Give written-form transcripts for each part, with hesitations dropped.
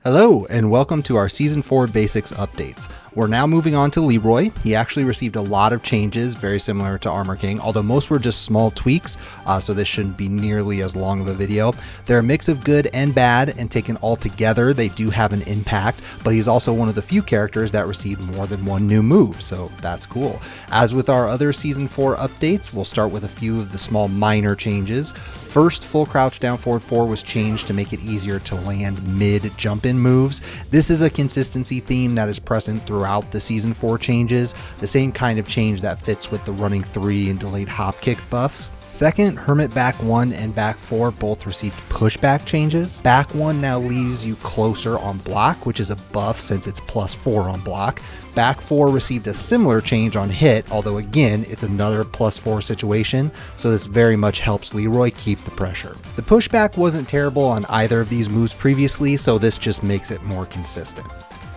Hello and welcome to our Season 4 Basics updates. We're now moving on to Leroy. He actually received a lot of changes, very similar to Armor King, although most were just small tweaks, so this shouldn't be nearly as long of a video. They're a mix of good and bad, and taken all together, they do have an impact, but he's also one of the few characters that received more than one new move, so that's cool. As with our other Season 4 updates, we'll start with a few of the small minor changes. First, full crouch down forward 4 was changed to make it easier to land mid jump-in moves. This is a consistency theme that is present throughout the Season 4 changes, the same kind of change that fits with the running 3 and delayed hop kick buffs. Second, Hermit back 1 and back 4 both received pushback changes. Back 1 now leaves you closer on block, which is a buff since it's +4 on block. Back 4 received a similar change on hit, although again, it's another +4 situation, so this very much helps Leroy keep the pressure. The pushback wasn't terrible on either of these moves previously, so this just makes it more consistent.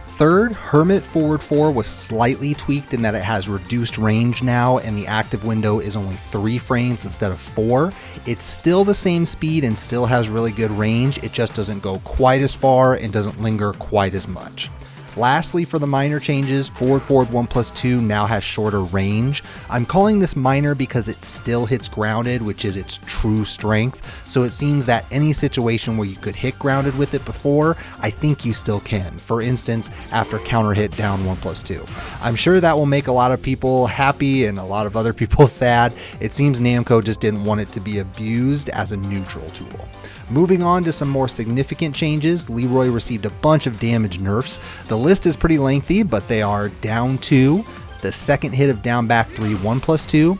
Third, Hermit forward 4 was slightly tweaked in that it has reduced range now and the active window is only 3 frames instead of 4. It's still the same speed and still has really good range, it just doesn't go quite as far and doesn't linger quite as much. Lastly, for the minor changes, forward 1+2 now has shorter range. I'm calling this minor because it still hits grounded, which is its true strength, so it seems that any situation where you could hit grounded with it before, I think you still can. For instance, after counter hit down 1+2. I'm sure that will make a lot of people happy and a lot of other people sad. It seems Namco just didn't want it to be abused as a neutral tool. Moving on to some more significant changes, Leroy received a bunch of damage nerfs. The list is pretty lengthy, but they are down 2, the second hit of down back 3 1+2,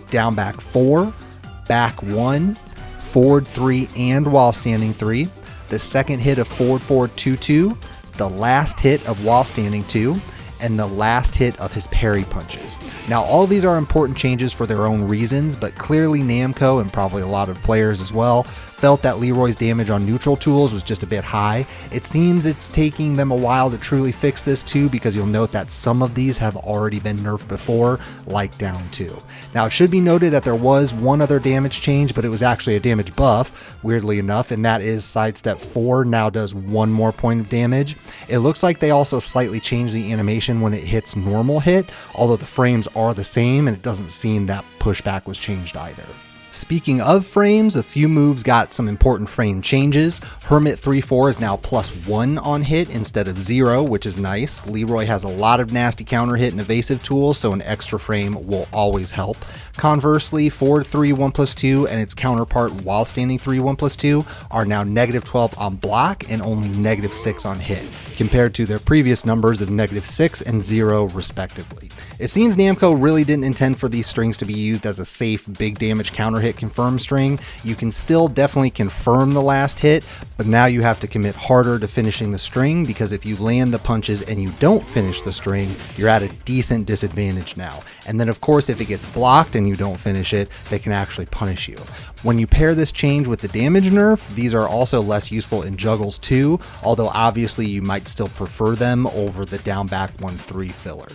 down back 4, back 1, forward 3 and while standing 3, the second hit of forward 2-2, the last hit of while standing 2, and the last hit of his parry punches. Now all these are important changes for their own reasons, but clearly Namco, and probably a lot of players as well, felt that Leroy's damage on neutral tools was just a bit high. It seems it's taking them a while to truly fix this too, because you'll note that some of these have already been nerfed before, like down 2. Now it should be noted that there was one other damage change, but it was actually a damage buff, weirdly enough, and that is sidestep 4 now does 1 more point of damage. It looks like they also slightly changed the animation when it hits normal hit, although the frames are the same and it doesn't seem that pushback was changed either. Speaking of frames, a few moves got some important frame changes. Hermit 3-4 is now +1 on hit instead of 0, which is nice. Leroy has a lot of nasty counter hit and evasive tools, so an extra frame will always help. Conversely, forward 3 1+2 and its counterpart while standing 3 1+2 are now -12 on block and only -6 on hit, compared to their previous numbers of -6 and 0 respectively. It seems Namco really didn't intend for these strings to be used as a safe big damage counter hit confirm string. You can still definitely confirm the last hit, but now you have to commit harder to finishing the string, because if you land the punches and you don't finish the string, you're at a decent disadvantage now. And then of course if it gets blocked and you don't finish it, they can actually punish you. When you pair this change with the damage nerf, these are also less useful in juggles too, although obviously you might still prefer them over the down back 1-3 filler.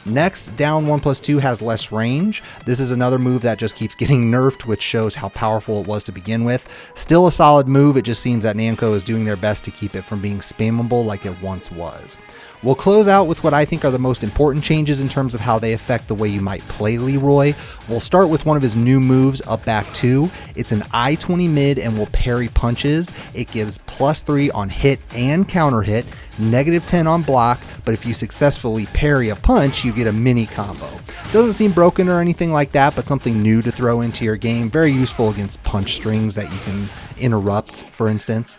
Next, down 1+2 has less range. This is another move that just keeps getting nerfed, which shows how powerful it was to begin with. Still a solid move, it just seems that Namco is doing their best to keep it from being spammable like it once was. We'll close out with what I think are the most important changes in terms of how they affect the way you might play Leroy. We'll start with one of his new moves, up back 2. It's an I-20 mid and will parry punches. It gives +3 on hit and counter hit, -10 on block, but if you successfully parry a punch, you get a mini combo. Doesn't seem broken or anything like that, but something new to throw into your game. Very useful against punch strings that you can interrupt, for instance.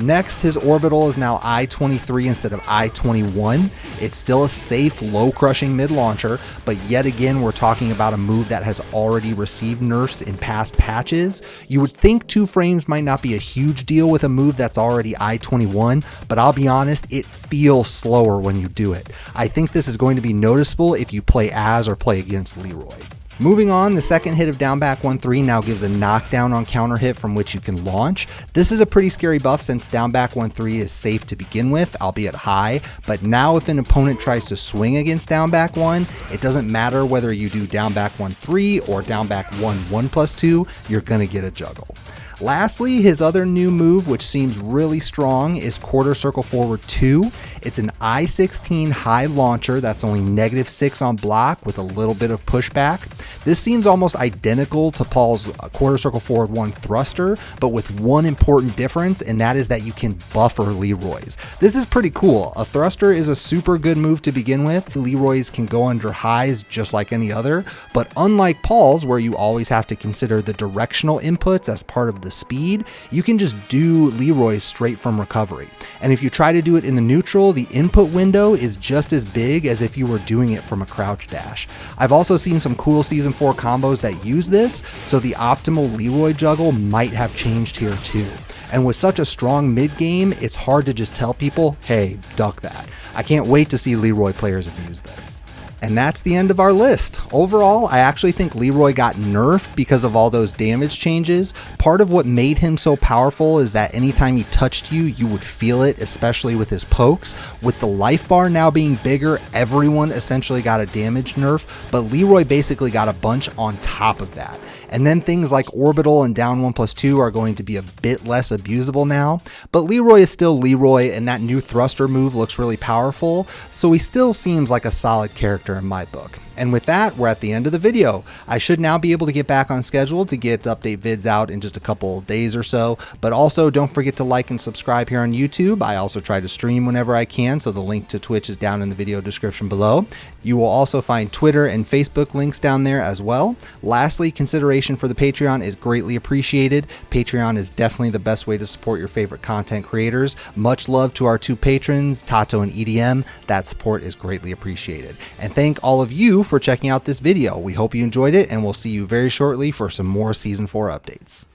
Next, his orbital is now I-23 instead of I-21. It's still a safe, low-crushing mid-launcher, but yet again we're talking about a move that has already received nerfs in past patches. You would think 2 frames might not be a huge deal with a move that's already I-21, but I'll be honest, it feels slower when you do it. I think this is going to be noticeable if you play as or play against Leroy. Moving on, the second hit of down back 1-3 now gives a knockdown on counter hit from which you can launch. This is a pretty scary buff since down back 1-3 is safe to begin with, albeit high, but now if an opponent tries to swing against down back 1, it doesn't matter whether you do down back 1-3 or down back 1-1+2, you're gonna get a juggle. Lastly, his other new move, which seems really strong, is quarter circle forward 2. It's an I-16 high launcher that's only -6 on block with a little bit of pushback. This seems almost identical to Paul's quarter circle forward 1 thruster, but with one important difference, and that is that you can buffer Leroy's. This is pretty cool. A thruster is a super good move to begin with. Leroy's can go under highs just like any other, but unlike Paul's, where you always have to consider the directional inputs as part of the speed, you can just do Leroy's straight from recovery. And if you try to do it in the neutral, the input window is just as big as if you were doing it from a crouch dash. I've also seen some cool Season 4 combos that use this, so the optimal Leroy juggle might have changed here too. And with such a strong mid game, it's hard to just tell people, hey, duck that. I can't wait to see Leroy players abuse this. And that's the end of our list. Overall, I actually think Leroy got nerfed because of all those damage changes. Part of what made him so powerful is that anytime he touched you, you would feel it, especially with his pokes. With the life bar now being bigger, everyone essentially got a damage nerf, but Leroy basically got a bunch on top of that. And then things like orbital and down 1+2 are going to be a bit less abusable now, but Leroy is still Leroy, and that new thruster move looks really powerful, so he still seems like a solid character in my book. And with that, we're at the end of the video. I should now be able to get back on schedule to get update vids out in just a couple of days or so, but also don't forget to like and subscribe here on YouTube. I also try to stream whenever I can, so the link to Twitch is down in the video description below. You will also find Twitter and Facebook links down there as well. Lastly, consideration for the Patreon is greatly appreciated. Patreon is definitely the best way to support your favorite content creators. Much love to our 2 patrons, Tato and EDM. That support is greatly appreciated. And thank all of you for checking out this video. We hope you enjoyed it, and we'll see you very shortly for some more Season 4 updates.